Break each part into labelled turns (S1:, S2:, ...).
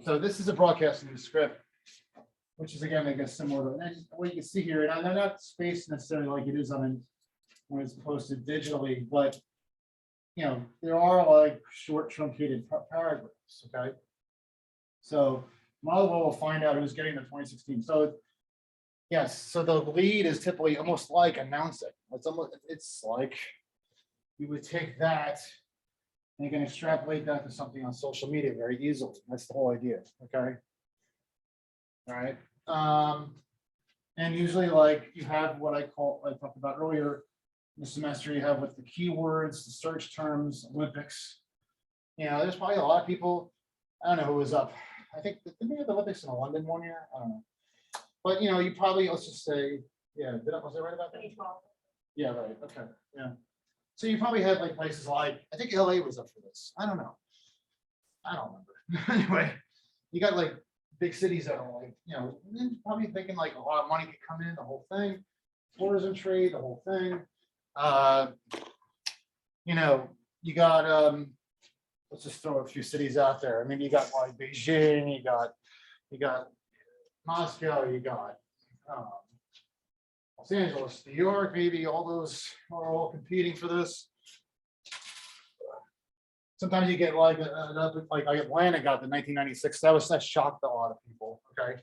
S1: So this is a broadcast news script, which is again, I guess, similar to, and what you can see here, and they're not spaced necessarily like it is on when it's posted digitally, but there are like short truncated paragraphs. Okay. So Molly will find out who's getting the 2016. So yes, so the lead is typically almost like announcing. It's like you would take that and you can extrapolate that to something on social media very easily. That's the whole idea. Okay. All right. And usually, like, you have what I talked about earlier this semester, you have with the keywords, the search terms, Olympics. There's probably a lot of people. I don't know who was up. I think did we have the Olympics in London one year? I don't know. But you probably, let's just say, yeah, was I right about that?
S2: 2012.
S1: Yeah, right. Okay. Yeah. So you probably had like places like, I think LA was up for this. I don't know. I don't remember. Anyway, you got like big cities that are like, probably thinking like a lot of money could come in, the whole thing, tourism trade, the whole thing. You got let's just throw a few cities out there. I mean, you got like Beijing, you got Moscow, you got Los Angeles, New York, maybe all those are all competing for this. Sometimes you get like Atlanta got the 1996. That shocked a lot of people. Okay.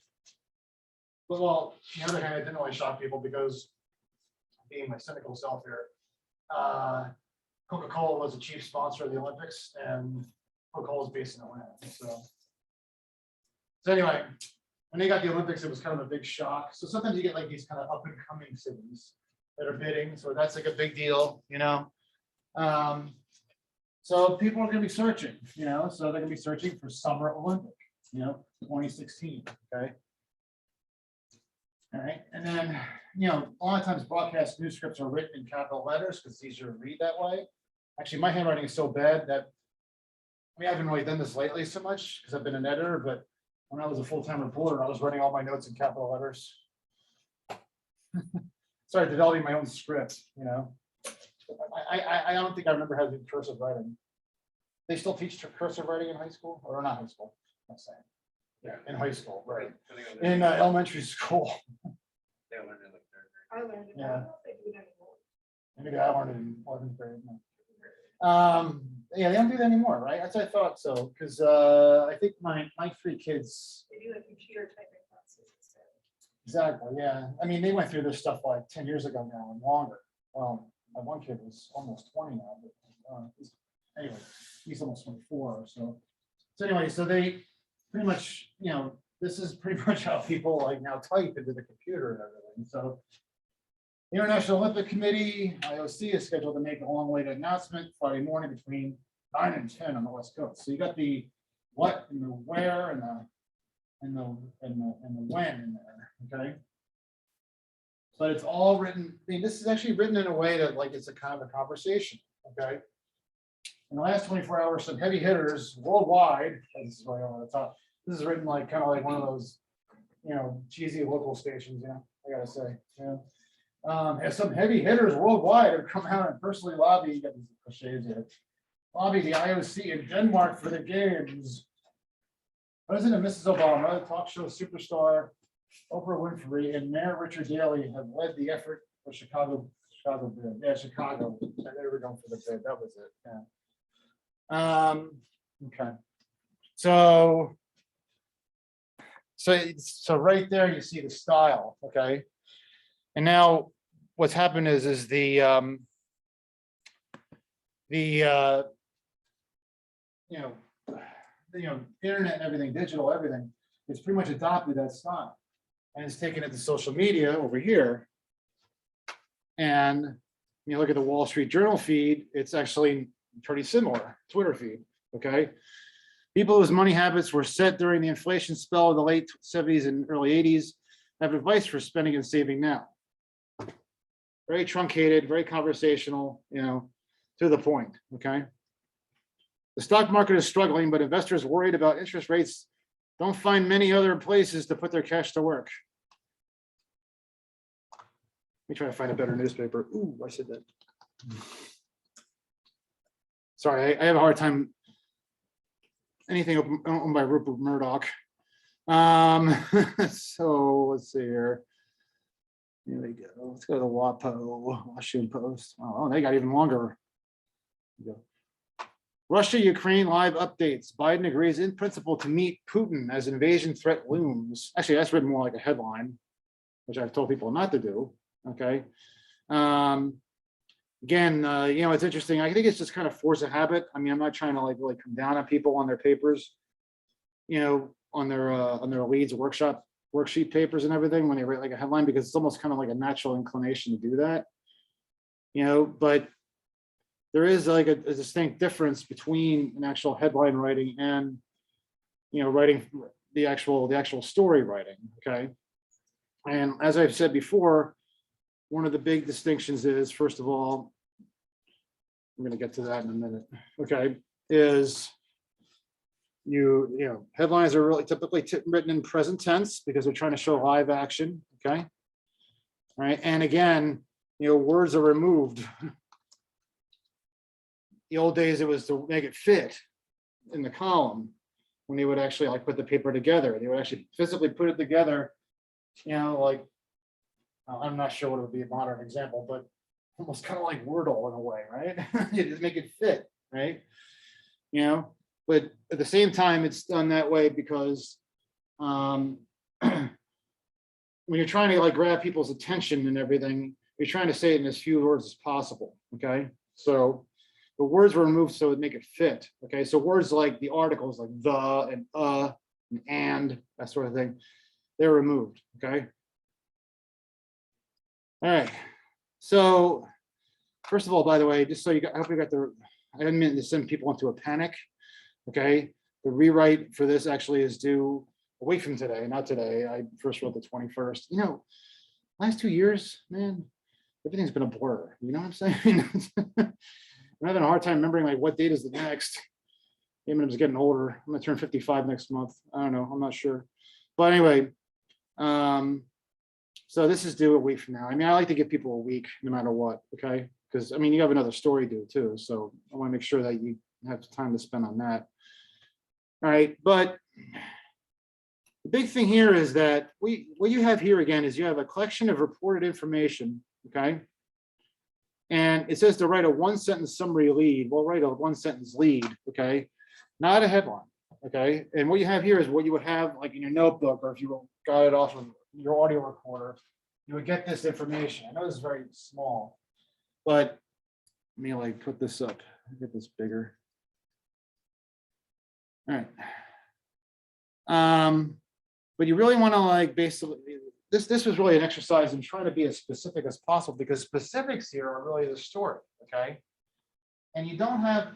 S1: But well, on the other hand, it didn't really shock people because, being my cynical self here, Coca-Cola was a chief sponsor of the Olympics, and Coca-Cola is based in Atlanta. So anyway, when they got the Olympics, it was kind of a big shock. So sometimes you get like these kind of up and coming cities that are bidding. So that's like a big deal, So people are going to be searching, so they're going to be searching for Summer Olympic, 2016. Okay. All right. And then, a lot of times broadcast news scripts are written in capital letters because it's easier to read that way. Actually, my handwriting is so bad that, I haven't really done this lately so much because I've been an editor, but when I was a full-time reporter, I was writing all my notes in capital letters. Started developing my own script, I don't think I remember how to do cursive writing. They still teach cursive writing in high school, or not high school? I'm saying, yeah, in high school, right? In elementary school.
S2: I learned it.
S1: Yeah.
S2: I don't know if they do it anymore.
S1: Maybe I learned it in 11th grade. Yeah, they don't do that anymore, right? That's what I thought so, because I think my 3 kids.
S2: They do a computer typing classes instead.
S1: Exactly. Yeah. I mean, they went through this stuff like 10 years ago now and longer. Well, my one kid was almost 20 now, but anyway, he's almost 24. So anyway, so they pretty much, this is pretty much how people like now type into the computer and everything. So the International Olympic Committee, IOC, is scheduled to make a long-awaited announcement Friday morning between 9 and 10 on the West Coast. So you got the what and the where and the when in there, okay? But it's all written. I mean, this is actually written in a way that like it's a kind of a conversation, okay? In the last 24 hours, some heavy hitters worldwide. This is right on the top. This is written like kind of like one of those, cheesy local stations. I gotta say, as some heavy hitters worldwide have come out and personally lobby. You got these cliches here. Lobby the IOC in Denmark for the games. President and Mrs. Obama, talk show superstar Oprah Winfrey, and Mayor Richard Daley have led the effort for Chicago bid. Yeah, Chicago. They were going for the bid. That was it. Yeah. Okay. So right there you see the style. Okay. And now what's happened is the internet and everything, digital everything, it's pretty much adopted that style. And it's taken it to social media over here. And you look at the Wall Street Journal feed, it's actually pretty similar, Twitter feed, okay? People whose money habits were set during the inflation spell of the late 70s and early 80s have advice for spending and saving now. Very truncated, very conversational, to the point, okay? The stock market is struggling, but investors worried about interest rates don't find many other places to put their cash to work. Let me try to find a better newspaper. Ooh, I said that. Sorry, I have a hard time anything owned by Rupert Murdoch. So let's see here. Here we go. Let's go to the WAPO, Washington Post. Oh, they got even longer. Here we go. Russia, Ukraine live updates. Biden agrees in principle to meet Putin as invasion threat looms. Actually, that's written more like a headline, which I've told people not to do. Okay. Again, it's interesting. I think it's just kind of force of habit. I mean, I'm not trying to like really come down on people on their papers, on their leads, worksheet papers and everything when they write like a headline, because it's almost kind of like a natural inclination to do that. But there is like a distinct difference between an actual headline writing and writing the actual story writing. Okay. And as I've said before, one of the big distinctions is, first of all, I'm going to get to that in a minute. Okay, is headlines are really typically written in present tense because they're trying to show live action. Okay, all right, and again, words are removed. The old days, it was to make it fit in the column when they would actually like put the paper together. They would actually physically put it together. Like I'm not sure what would be a modern example, but almost kind of like Wordle in a way, right? You just make it fit, right? But at the same time, it's done that way because when you're trying to like grab people's attention and everything, you're trying to say it in as few words as possible. Okay, so the words were removed so it make it fit. Okay, so words like the articles, like the and that sort of thing, they're removed. Okay. All right. So first of all, by the way, just so I hope you got I didn't mean to send people into a panic. Okay. The rewrite for this actually is due a week from today, not today. I first wrote the 21st. Last 2 years, man, everything's been a blur. You know what I'm saying? I'm having a hard time remembering like what date is the next. Maybe I'm just getting older. I'm gonna turn 55 next month. I don't know. I'm not sure. But anyway, so this is due a week from now. I mean, I like to give people a week no matter what, okay? Because I mean, you have another story due too. So I want to make sure that you have time to spend on that. All right, but the big thing here is that what you have here again is you have a collection of reported information, okay? And it says to write a 1-sentence summary lead. We'll write a 1-sentence lead, okay? Not a headline, okay? And what you have here is what you would have like in your notebook, or if you got it off of your audio recorder, you would get this information. I know this is very small, but let me like put this up, get this bigger. All right. But you really want to like basically, this was really an exercise in trying to be as specific as possible, because specifics here are really the story, okay? And you don't have,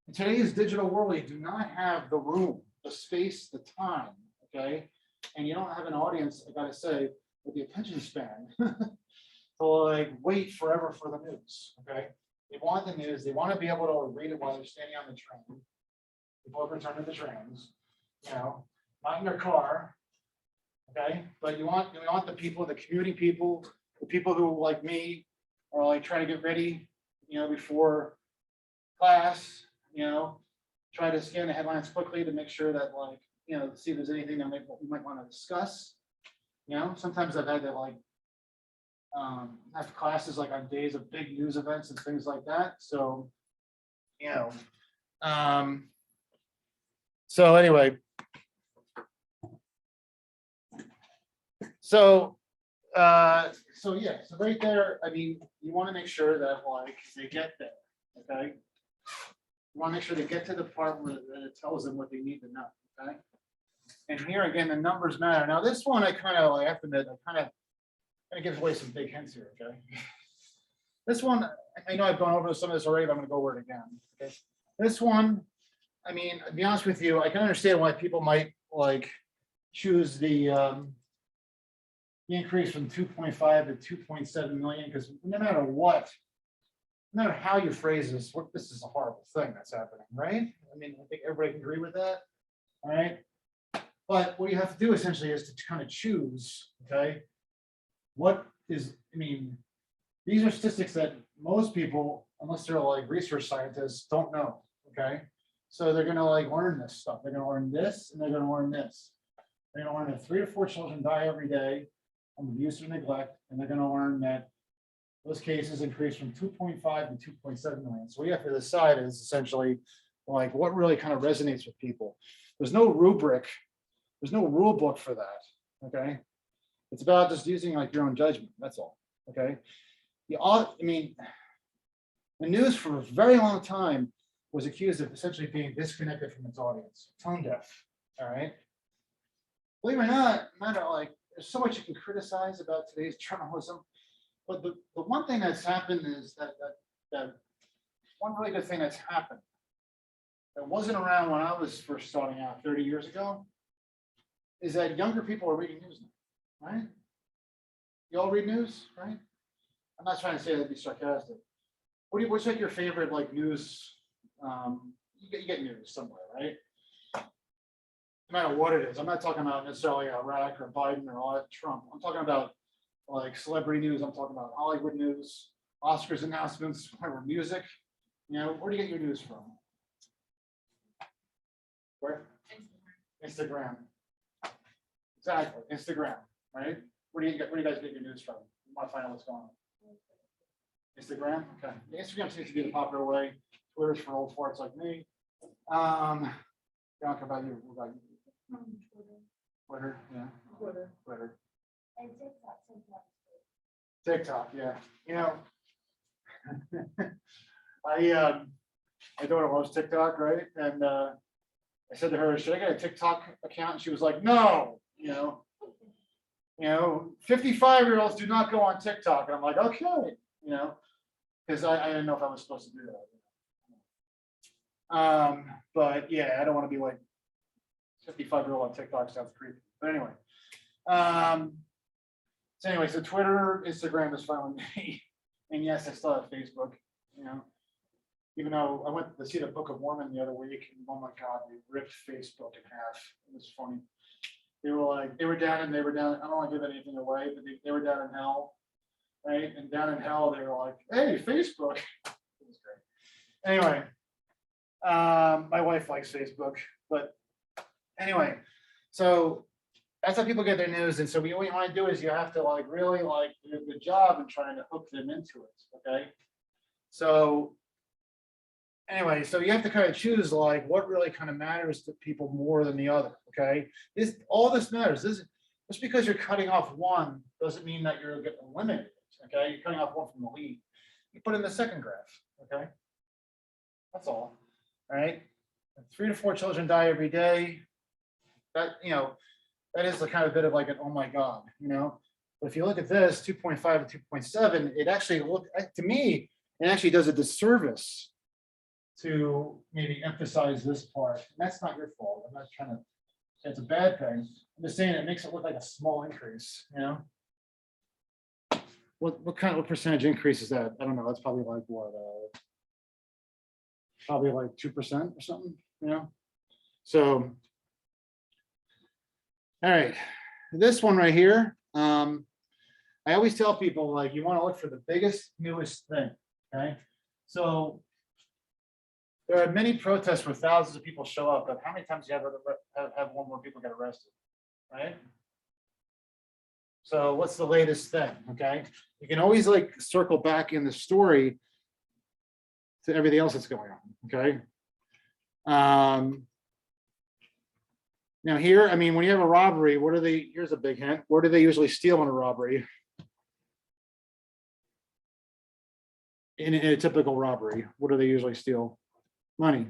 S1: in today's digital world, you do not have the room, the space, the time, okay? And you don't have an audience, I gotta say, with the attention span to like wait forever for the news, okay? They want the news, they want to be able to read it while they're standing on the train. People have returned to the trains, not in their car, okay? But you want the people, the commuting people, the people who like me are like trying to get ready, before class, try to scan the headlines quickly to make sure that like, see if there's anything that we might want to discuss. Sometimes I've had to like have classes like on days of big news events and things like that. So, so anyway, so right there, I mean, you want to make sure that like they get there, okay? You want to make sure they get to the part where it tells them what they need to know, okay? And here again, the numbers matter. Now this one, I kind of like, I have to admit, I kind of gives away some big hints here, okay? This one, I know I've gone over some of this already, but I'm going to go over it again, okay? This one, I mean, to be honest with you, I can understand why people might like choose the increase from 2.5 to 2.7 million, because no matter what, no matter how you phrase this is a horrible thing that's happening, right? I mean, I think everybody can agree with that, all right? But what you have to do essentially is to kind of choose, okay? What is, I mean, these are statistics that most people, unless they're like research scientists, don't know, okay? So they're gonna like learn this stuff. They're gonna learn this and they're gonna learn this. They're gonna learn that 3 to 4 children die every day from abuse or neglect, and they're gonna learn that those cases increase from 2.5 to 2.7 million. So what you have to decide is essentially like what really kind of resonates with people. There's no rubric, there's no rule book for that. Okay. It's about just using like your own judgment. That's all. Okay. I mean, the news for a very long time was accused of essentially being disconnected from its audience, tone deaf. All right. Believe it or not, no matter like there's so much you can criticize about today's journalism, but the one thing that's happened is that one really good thing that's happened that wasn't around when I was first starting out 30 years ago is that younger people are reading news now, right? You all read news, right? I'm not trying to say that to be sarcastic. What's like your favorite like news? You get news somewhere, right? No matter what it is. I'm not talking about necessarily Iraq or Biden or all that Trump. I'm talking about like celebrity news. I'm talking about Hollywood news, Oscars announcements, whatever, music. You know, where do you get your news from? Where? Instagram. Exactly, Instagram, right? Where do you guys get your news from? You want to find out what's going on? Instagram, okay. Instagram seems to be the popular way. Twitter's for old farts like me. Bianca, about you? What about you? Twitter, yeah. Twitter.
S3: And TikTok sometimes.
S1: TikTok, yeah. You know, my daughter loves TikTok, right? And I said to her, "Should I get a TikTok account?" And she was like, "No." You know, 55-year-olds do not go on TikTok. And I'm like, okay, you know, because I didn't know if I was supposed to do that. But yeah, I don't want to be like 55-year-old on TikTok. Sounds creepy. But anyway, so Twitter, Instagram is fine with me. And yes, I still have Facebook, you know, even though I went to see the Book of Mormon the other week, and oh my God, they ripped Facebook in half. It was funny. They were down, I don't want to give anything away, but they were down in hell, right? And down in hell, they were like, hey, Facebook. It was great. Anyway, my wife likes Facebook, but anyway, so that's how people get their news. And so what you want to do is you have to like really like do a good job in trying to hook them into it. Okay. So anyway, so you have to kind of choose like what really kind of matters to people more than the other. Okay. All this matters. Just because you're cutting off one doesn't mean that you're getting eliminated. Okay. You're cutting off one from the lead. You put in the second graph. Okay. That's all. All right. 3 to 4 children die every day. That, you know, that is the kind of bit of like an, oh my God, you know, but if you look at this 2.5 to 2.7, it actually to me, it actually does a disservice to maybe emphasize this part. And that's not your fault. I'm not trying to say it's a bad thing. I'm just saying it makes it look like a small increase, you know? What percentage increase is that? I don't know. That's probably like what, probably like 2% or something, you know? So, all right, this one right here. I always tell people like you want to look for the biggest, newest thing. Okay, so there are many protests where thousands of people show up, but how many times do you have one more people get arrested, right? So what's the latest thing? Okay, you can always like circle back in the story to everything else that's going on. Okay. Now here, I mean, when you have a robbery, here's a big hint. Where do they usually steal in a robbery? In a typical robbery, what do they usually steal? Money.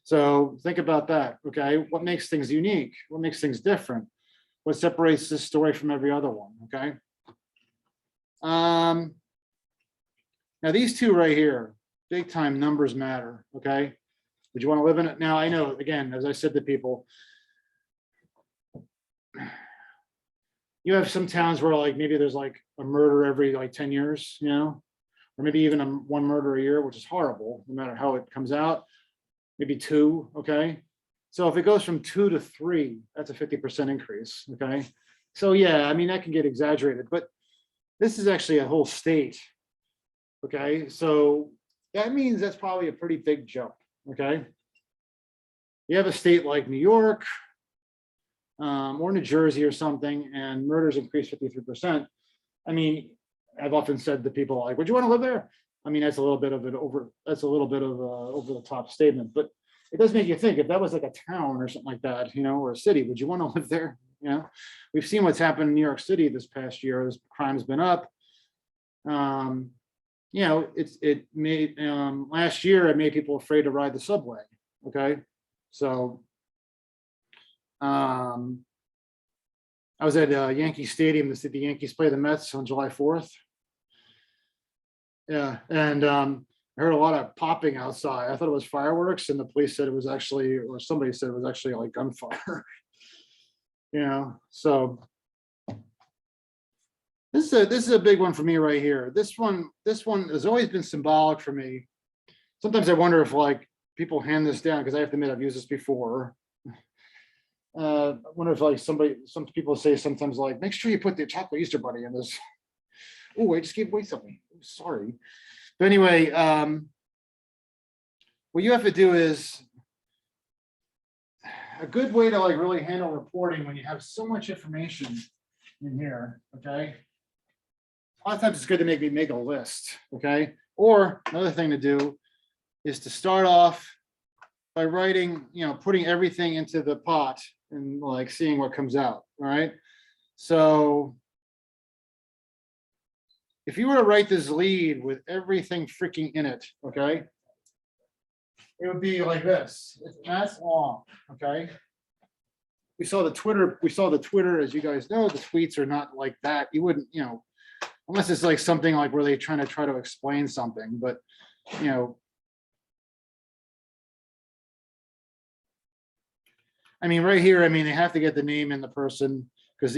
S1: So think about that, okay? What makes things unique? What makes things different? What separates this story from every other one, okay? Now these two right here, big time numbers matter, okay? Would you want to live in it? Now I know, again, as I said to people, you have some towns where like maybe there's like a murder every like 10 years, you know, or maybe even one murder a year, which is horrible, no matter how it comes out, maybe 2, okay? So if it goes from 2 to 3, that's a 50% increase, okay? So yeah, I mean, that can get exaggerated, but this is actually a whole state, okay? So that means that's probably a pretty big jump, okay? you have a state like New York or New Jersey or something, and murders increased 53%. I mean, I've often said to people like, would you want to live there? I mean, that's a little bit of an over the top statement, but it does make you think, if that was like a town or something like that, or a city, would you want to live there? We've seen what's happened in New York City this past year. This crime's been up. It made last year it made people afraid to ride the subway. Okay, so I was at Yankee Stadium to see the Yankees play the Mets on July 4th. Yeah, and I heard a lot of popping outside. I thought it was fireworks, and the police said it was actually, or somebody said it was actually like gunfire. So this is a big one for me right here. This one has always been symbolic for me. Sometimes I wonder if like people hand this down, because I have to admit I've used this before. I wonder if like some people say sometimes like, make sure you put the chocolate Easter bunny in this. Oh, I just gave away something. Sorry. But anyway, what you have to do is a good way to like really handle reporting when you have so much information in here. Okay. A lot of times it's good to make a list. Okay. Or another thing to do is to start off by writing, putting everything into the pot and like seeing what comes out. All right. So if you were to write this lead with everything freaking in it, okay, it would be like this. That's long, okay. We saw the Twitter, as you guys know, the tweets are not like that. You wouldn't, unless it's like something like where they try to explain something, but I mean, right here, I mean, they have to get the name in the person, because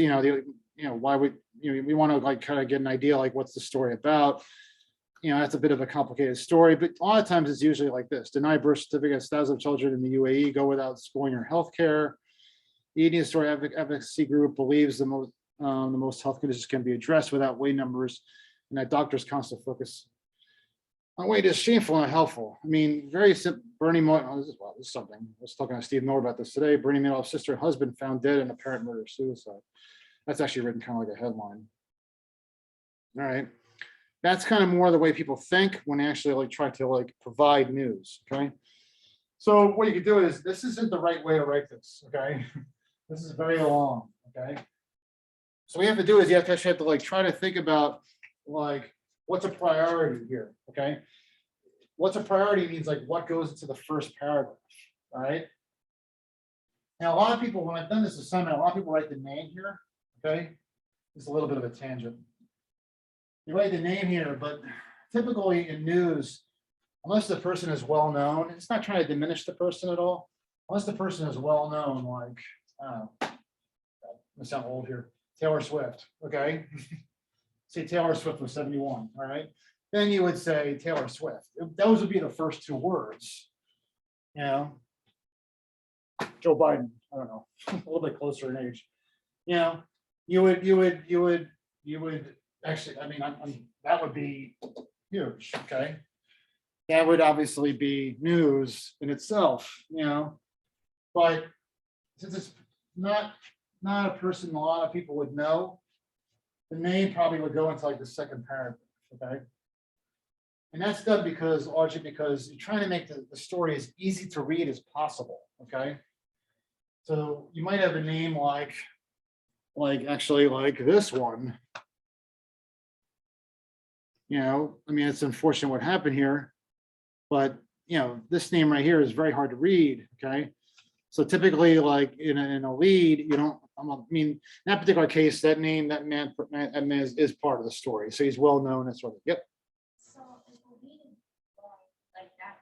S1: why would we want to like kind of get an idea like what's the story about. That's a bit of a complicated story, but a lot of times it's usually like this: deny birth certificates, thousands of children in the UAE go without schooling or healthcare. The Indian story advocacy group believes the most health conditions can be addressed without wait numbers, and that doctors constantly focus on wait is shameful and unhelpful. I mean, very simple. Bernie Madoff, this is something. I was talking to Steve Miller about this today. Bernie Madoff's sister and husband found dead in apparent murder-suicide. That's actually written kind of like a headline. All right. That's kind of more the way people think when they actually like try to like provide news. Okay. So what you can do is, this isn't the right way to write this. Okay. This is very long. Okay. So what you have to do is you actually have to like try to think about like what's a priority here. Okay. What's a priority means like what goes into the first paragraph. All right. Now, a lot of people, when I've done this assignment, a lot of people write the name here. Okay. It's a little bit of a tangent. You write the name here, but typically in news, unless the person is well known, it's not trying to diminish the person at all. Unless the person is well known, like, I'm gonna sound old here, Taylor Swift, okay? Say Taylor Swift was 71, all right? Then you would say Taylor Swift. Those would be the first two words. Joe Biden, I don't know, a little bit closer in age. You would actually, I mean, that would be huge, okay? That would obviously be news in itself, but since it's not a person a lot of people would know, the name probably would go into like the second paragraph, okay? And that's done largely because you're trying to make the story as easy to read as possible, okay? So you might have a name like actually like this one. I mean, it's unfortunate what happened here, but this name right here is very hard to read. Okay. So typically like in a lead, you don't, I mean, in that particular case, that name, that man is part of the story. So he's well known and sort of, yep.
S3: So if a lead is like that,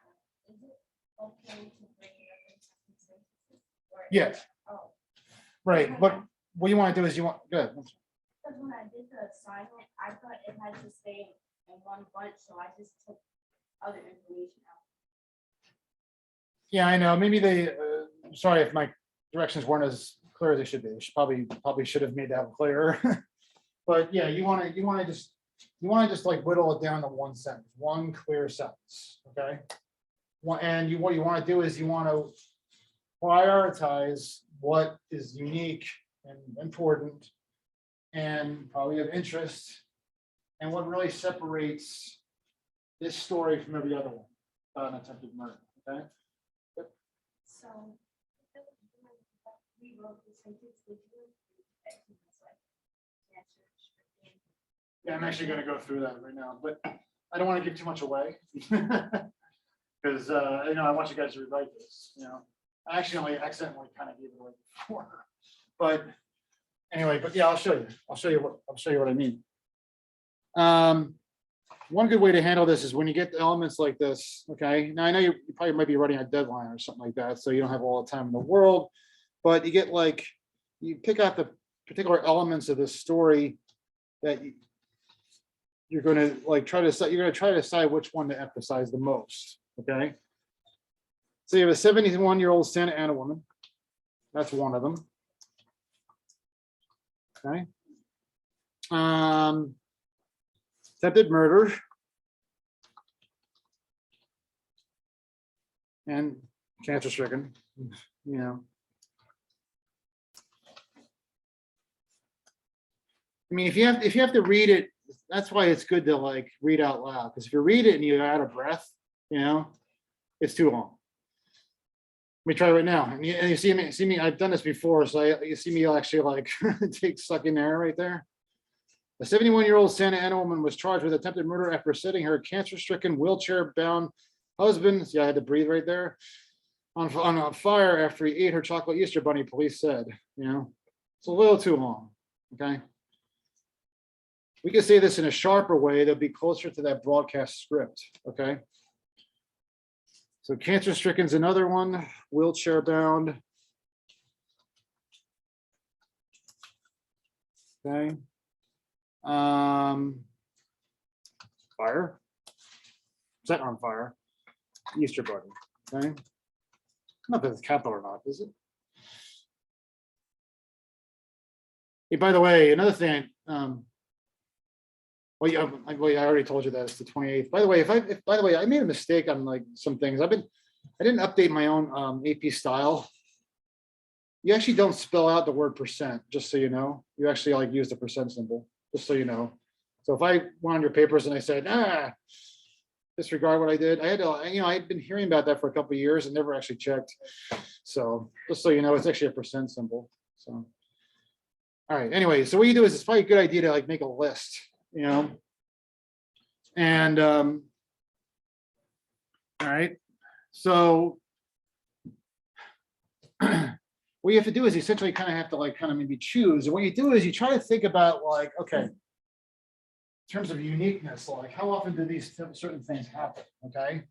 S3: is it okay to bring it up in sentences?
S1: Yes.
S3: Oh.
S1: Right. But what you want to do is good.
S3: Because when I did the assignment, I thought it had to stay in one bunch, so I just took other information out.
S1: Yeah, I know. Maybe sorry if my directions weren't as clear as they should be. I probably should have made that clearer. But yeah, you want to just like whittle it down to one sentence, one clear sentence. Okay. And what you want to do is you want to prioritize what is unique and important and probably of interest and what really separates this story from every other one about an attempted murder, okay?
S3: So. We wrote the sentence, would you?
S1: Yeah, I'm actually gonna go through that right now, but I don't want to give too much away. Because, I want you guys to rewrite this, I actually accidentally kind of gave it away before. But anyway, but yeah, I'll show you what I mean. One good way to handle this is when you get elements like this, okay? Now I know you probably might be running a deadline or something like that, so you don't have all the time in the world, but you get you pick out the particular elements of this story that you're going to try to decide which one to emphasize the most, okay? So you have a 71-year-old Santa Ana woman. That's one of them. Okay. Attempted murder. And cancer stricken, I mean, if you have to read it, that's why it's good to read out loud. Because if you read it and you're out of breath, it's too long. Let me try right now. And you see me. I've done this before, so you see me actually take sucking air right there. A 71-year-old Santa Ana woman was charged with attempted murder after setting her cancer-stricken, wheelchair-bound husband. See, I had to breathe right there. On fire after he ate her chocolate Easter bunny. Police said, it's a little too long. Okay. We can say this in a sharper way that'll be closer to that broadcast script. Okay. So cancer stricken is another one, wheelchair bound. Okay. Fire. Set on fire. Easter bunny. Okay. Not that it's capital or not, is it? Hey, by the way, another thing. Well, yeah, I already told you that it's the 28th. By the way, by the way, I made a mistake on some things. I didn't update my own AP style. You actually don't spell out the word percent, just so you know. You actually use the percent symbol, just so you know. So if I went on your papers and I said, disregard what I did, I had to, I'd been hearing about that for a couple of years and never actually checked. So just so you know, it's actually a percent symbol. So, all right. Anyway, so what you do is it's probably a good idea to make a list. And all right, so what you have to do is essentially kind of have to maybe choose. And what you do is you try to think about okay, in terms of uniqueness, how often do these certain things happen? Okay.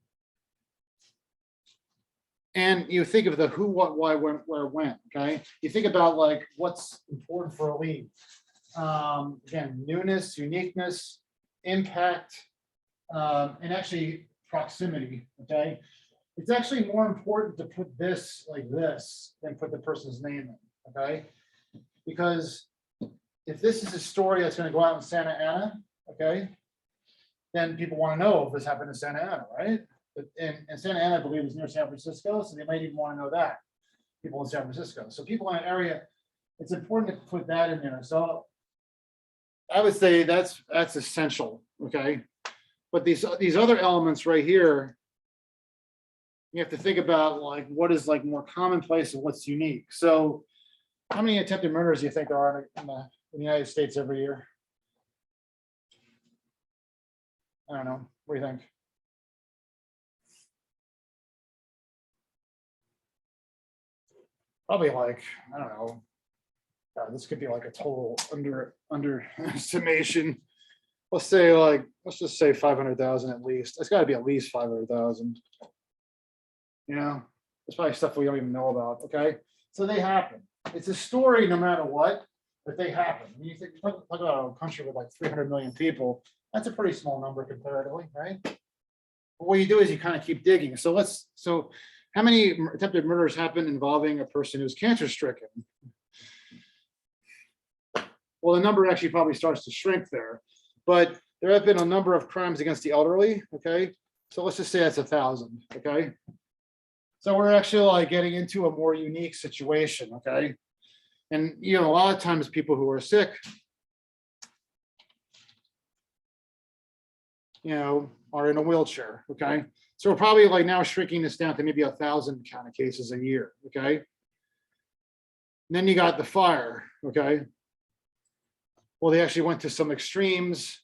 S1: And you think of the who, what, why, when, where, when. Okay. You think about what's important for a lead. Again, newness, uniqueness, impact, and actually proximity. Okay, it's actually more important to put this like this than put the person's name in. Okay, because if this is a story that's going to go out in Santa Ana, okay, then people want to know if this happened in Santa Ana, right? And Santa Ana, I believe, is near San Francisco, so they might even want to know that people in San Francisco. So people in an area, it's important to put that in there. So I would say that's essential, okay? But these other elements right here, you have to think about what is more commonplace and what's unique. So how many attempted murders do you think there are in the United States every year? I don't know. What do you think? Probably I don't know. This could be a total underestimation. Let's say let's just say 500,000 at least. It's got to be at least 500,000. It's probably stuff we don't even know about. Okay, so they happen. It's a story no matter what, but they happen. When you talk about a country with 300 million people, that's a pretty small number comparatively, right? But what you do is you kind of keep digging. So how many attempted murders happen involving a person who's cancer stricken? Well, the number actually probably starts to shrink there, but there have been a number of crimes against the elderly. Okay, so let's just say that's 1,000. Okay, So we're actually like getting into a more unique situation, okay? And you know, a lot of times people who are sick, you know, are in a wheelchair, okay? So we're probably like now shrinking this down to maybe 1,000 kind of cases a year, okay? And then you got the fire, okay? Well, they actually went to some extremes.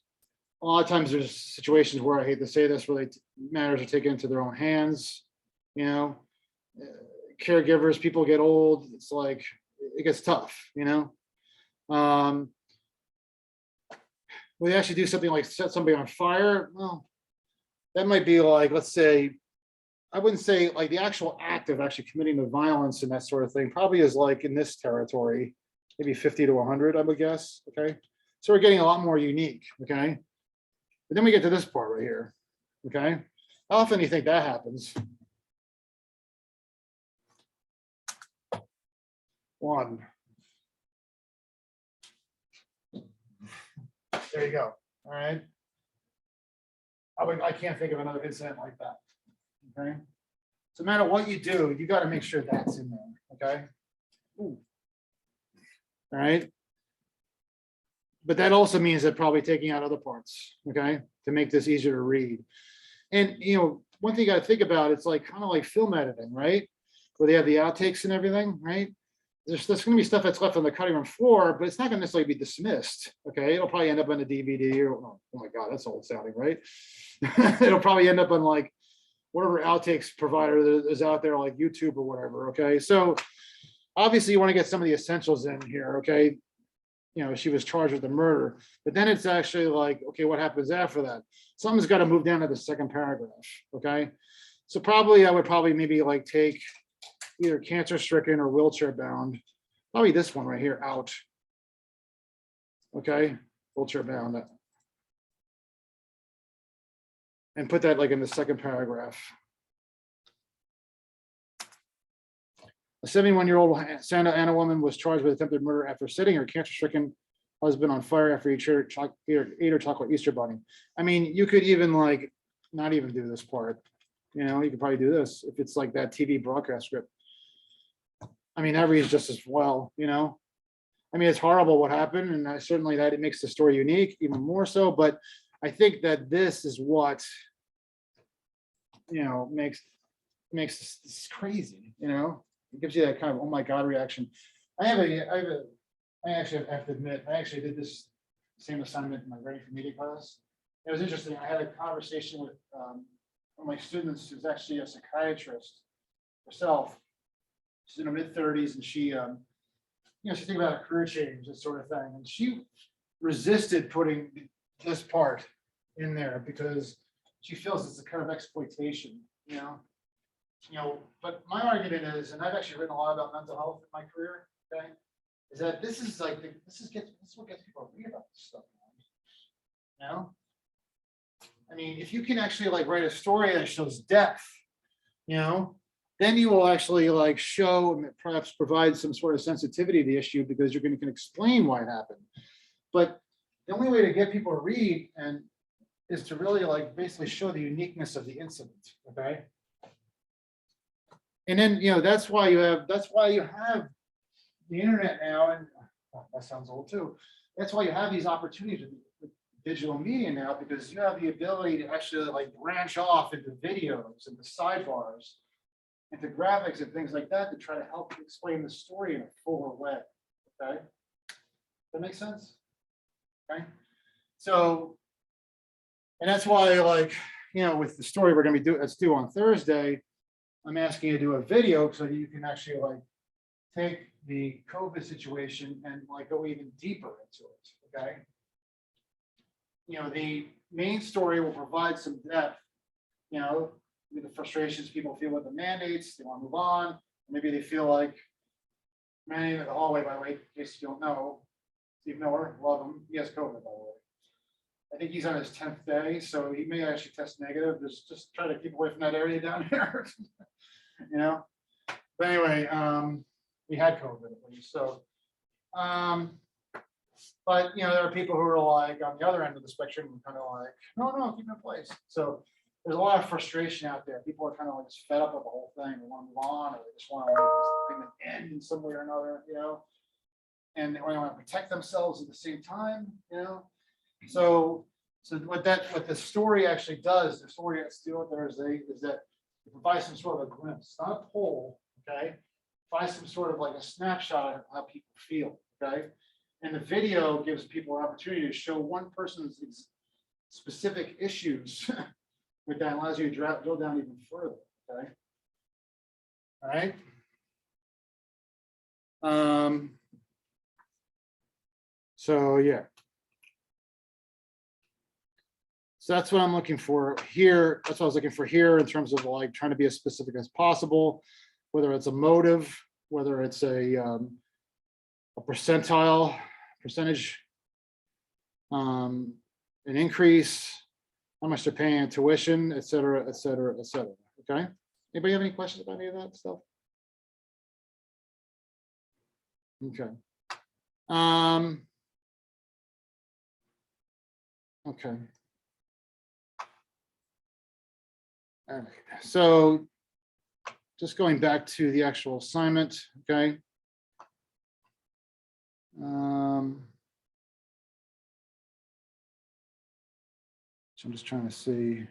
S1: A lot of times there's situations where, I hate to say this, where matters are taken into their own hands, you know? Caregivers, people get old, it's like, it gets tough, you know? Will they actually do something like set somebody on fire? Well, that might be like, let's say, I wouldn't say like the actual act of actually committing the violence and that sort of thing probably is like in this territory, maybe 50 to 100, I would guess, okay? So we're getting a lot more unique, okay? But then we get to this part right here, okay? How often do you think that happens? One. There you go, all right? I can't think of another incident like that, okay? So no matter what you do, you got to make sure that's in there, okay? Ooh. All right. But that also means that probably taking out other parts, okay, to make this easier to read. And you know, one thing you got to think about, it's like kind of like film editing, right? Where they have the outtakes and everything, right? There's going to be stuff that's left on the cutting room floor, but it's not going to necessarily be dismissed. Okay, it'll probably end up on a DVD or oh my god, that's old sounding, right? It'll probably end up on like whatever outtakes provider that is out there, like YouTube or whatever. Okay, so obviously you want to get some of the essentials in here. Okay, you know, she was charged with the murder, but then it's actually like, okay, what happens after that? Something's got to move down to the second paragraph. Okay, so probably I would probably maybe like take either cancer stricken or wheelchair bound, probably this one right here out. Okay, wheelchair bound, and put that like in the second paragraph. A 71-year-old Santa Ana woman was charged with attempted murder after setting her cancer-stricken husband on fire after he ate her chocolate Easter bunny. I mean, you could even like not even do this part. You know, you could probably do this if it's like that TV broadcast script. I mean, that reads just as well, you know. I mean, it's horrible what happened, and certainly that it makes the story unique, even more so. But I think that this is what, you know, makes this crazy, you know. It gives you that kind of oh my god reaction. I actually have to admit, I actually did this same assignment in my Ready for Media class. It was interesting. I had a conversation with one of my students who's actually a psychiatrist herself. She's in her mid-30s, and she, you know, she's thinking about a career change, this sort of thing, and she resisted putting this part in there because she feels it's a kind of exploitation, you know. But my argument is, and I've actually written a lot about mental health in my career, okay, is that this is like this is what gets people to read about this stuff, you know. I mean, if you can actually like write a story that shows depth, you know, then you will actually like show and perhaps provide some sort of sensitivity to the issue because you're going to explain why it happened. But the only way to get people to read and is to really like basically show the uniqueness of the incident, okay? And then, you know, that's why you have the internet now, and oh, that sounds old too. That's why you have these opportunities with digital media now, because you have the ability to actually like branch off into videos and the sidebars, into graphics and things like that to try to help explain the story in a fuller way. Okay, that makes sense. Okay, so, and that's why, like, you know, with the story we're going to be let's do on Thursday, I'm asking you to do a video so that you can actually like take the COVID situation and like go even deeper into it. Okay, you know, the main story will provide some depth, you know, the frustrations people feel with the mandates, they want to move on. Maybe they feel like, man, in the hallway, by the way, in case you don't know, Steve Miller, love him. He has COVID, by the way. I think he's on his 10th day, so he may actually test negative. Just try to keep away from that area down here, you know. But anyway, we had COVID at least. So, but you know, there are people who are like on the other end of the spectrum, kind of like, no, keep it in place. So there's a lot of frustration out there. People are kind of like just fed up with the whole thing. They want to move on, or they just want to like this thing to end in some way or another, you know? And they want to protect themselves at the same time, you know? So what the story actually does, the story that's still there is that it provides some sort of a glimpse, not a poll, okay? Provides some sort of like a snapshot of how people feel, okay? And the video gives people an opportunity to show one person's specific issues with that, allows you to drill down even further, okay? All right. So yeah. So that's what I'm looking for here. That's what I was looking for here in terms of like trying to be as specific as possible, whether it's a motive, whether it's a percentile, percentage, an increase, how much they're paying in tuition, et cetera, et cetera, et cetera. Okay. Anybody have any questions about any of that stuff? Okay. Okay. All right. So just going back to the actual assignment, okay. So I'm just trying to see.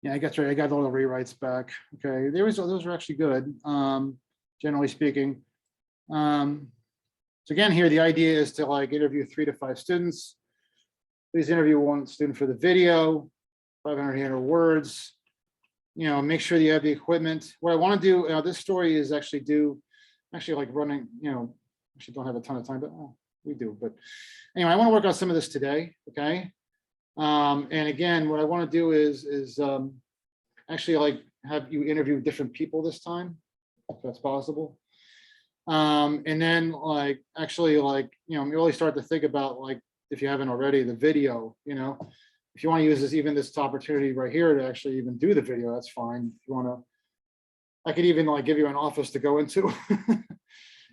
S1: Yeah, I got right. I got all the rewrites back. Okay, those are actually good. Generally speaking. So again, here the idea is to like interview 3 to 5 students. Please interview one student for the video, 500 words. You know, make sure that you have the equipment. What I want to do, this story is actually like running, you know, actually don't have a ton of time, but we do. But anyway, I want to work on some of this today, okay? And again, what I want to do is actually like have you interview different people this time, if that's possible. And then like, actually like, you know, really start to think about like, if you haven't already, the video, you know, if you want to use this opportunity right here to actually even do the video, that's fine. If you want to, I could even like give you an office to go into,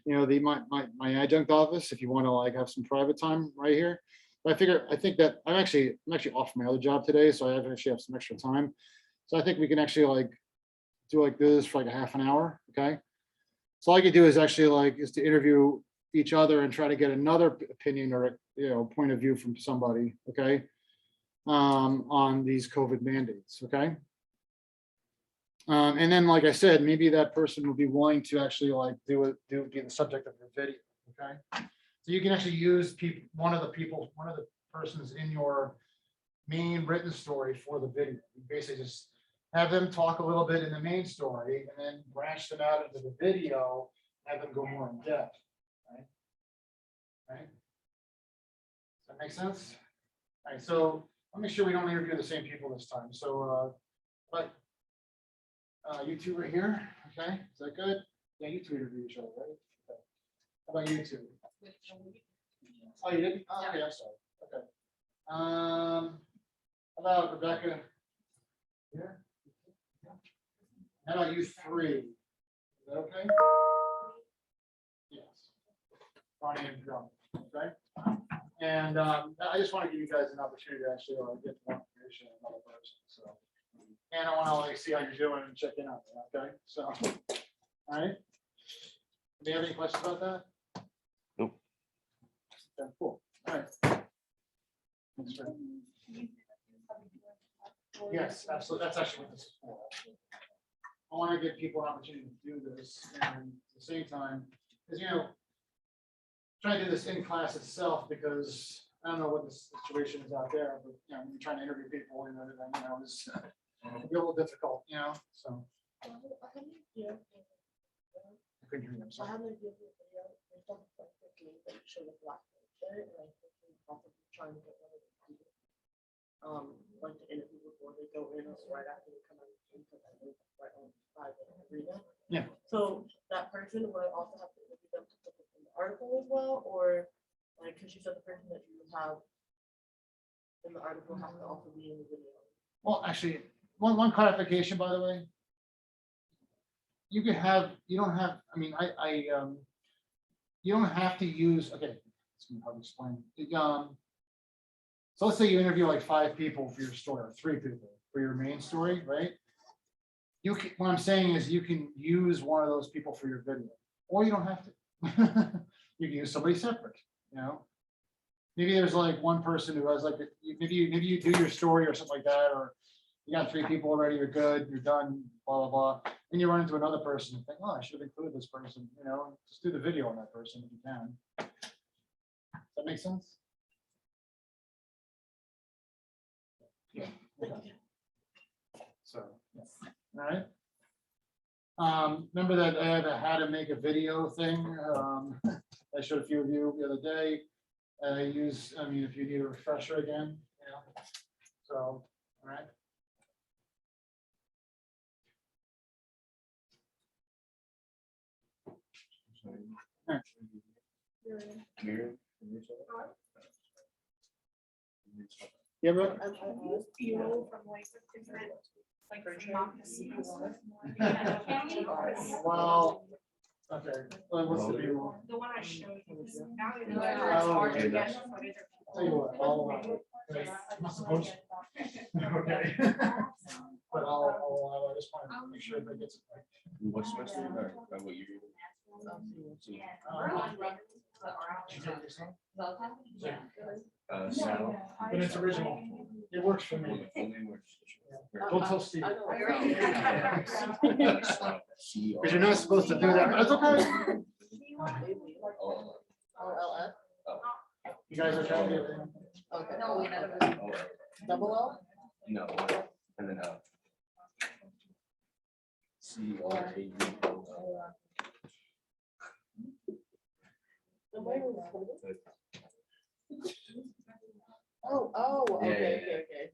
S1: you know, my adjunct office, if you want to like have some private time right here. But I think that I'm actually off my other job today, so I actually have some extra time. So I think we can actually like do like this for like a half an hour, okay? So all I could do is actually like is to interview each other and try to get another opinion or, you know, point of view from somebody, okay, on these COVID mandates, okay. And then, like I said, maybe that person will be willing to actually like be the subject of your video, okay. So you can actually use one of the persons in your main written story for the video. You basically just have them talk a little bit in the main story and then branch them out into the video, have them go more in depth, right? Right? Does that make sense? All right, so I'll make sure we don't interview the same people this time. So, you two right here, okay? Is that good? Yeah, you two interview each other, right? Okay. How about you two? Oh, you didn't? Oh, okay, I'm sorry. Okay. How about Rebecca? Here? How about you 3? Is that okay? Yes. Bonnie and Drum, okay? And I just want to give you guys an opportunity to actually get more information on another person. So, and I want to like see how you're doing and check in on it. Okay. So, all right. Do you have any questions about that?
S4: Nope.
S1: Okay, cool. All right. Thanks for. Yes, absolutely. That's actually what this is for. I want to give people an opportunity to do this, and at the same time, because you know, trying to do this in class itself, because I don't know what the situation is out there, but you know, you're trying to interview people and everything, you know, it's it'd be a little difficult, you know. So I couldn't hear you. I'm sorry.
S5: Like the interview before they go in or right after they come out because I live right on private arena.
S1: Yeah.
S5: So that person would also have to interview them to put it in the article as well, or like because you said the person that you have in the article has to also be in the video.
S1: Well, actually, one clarification, by the way. You don't have, I mean, you don't have to use, okay, it's gonna be hard to explain. So let's say you interview like 5 people for your story, or 3 people, for your main story, right? You can, what I'm saying is you can use one of those people for your video, or you don't have to. You can use somebody separate, you know? Maybe there's like one person who has like, maybe you do your story or something like that, or you got 3 people already, you're good, you're done, blah, blah, blah. And you run into another person and think, oh, I should have included this person, you know, just do the video on that person if you can. Does that make sense? Yeah. Okay. So, all right. Remember that I had a how to make a video thing? I showed a few of you the other day. I mean, if you need a refresher again, you know, so, all right. Yeah, but
S2: Have you feel from like different, like democracies?
S1: well, okay. Well, what's the view?
S2: The one I showed you. Now it's
S1: Oh,
S2: hard to
S1: okay.
S2: get footage
S1: Tell you what, I'm not supposed to. Okay. But I just want to make sure that gets it right.
S4: What semester you are? What year?
S1: Did you take this one?
S4: Sal.
S1: But it's original. It works for me. Don't tell Steve. Because you're not supposed to do that, but it's okay.
S5: LF?
S1: You guys are trying to.
S5: Okay. No, we never. Double L?
S4: No, and then CRAV.
S5: Oh,
S4: Yeah,
S5: okay,
S4: yeah,
S5: okay.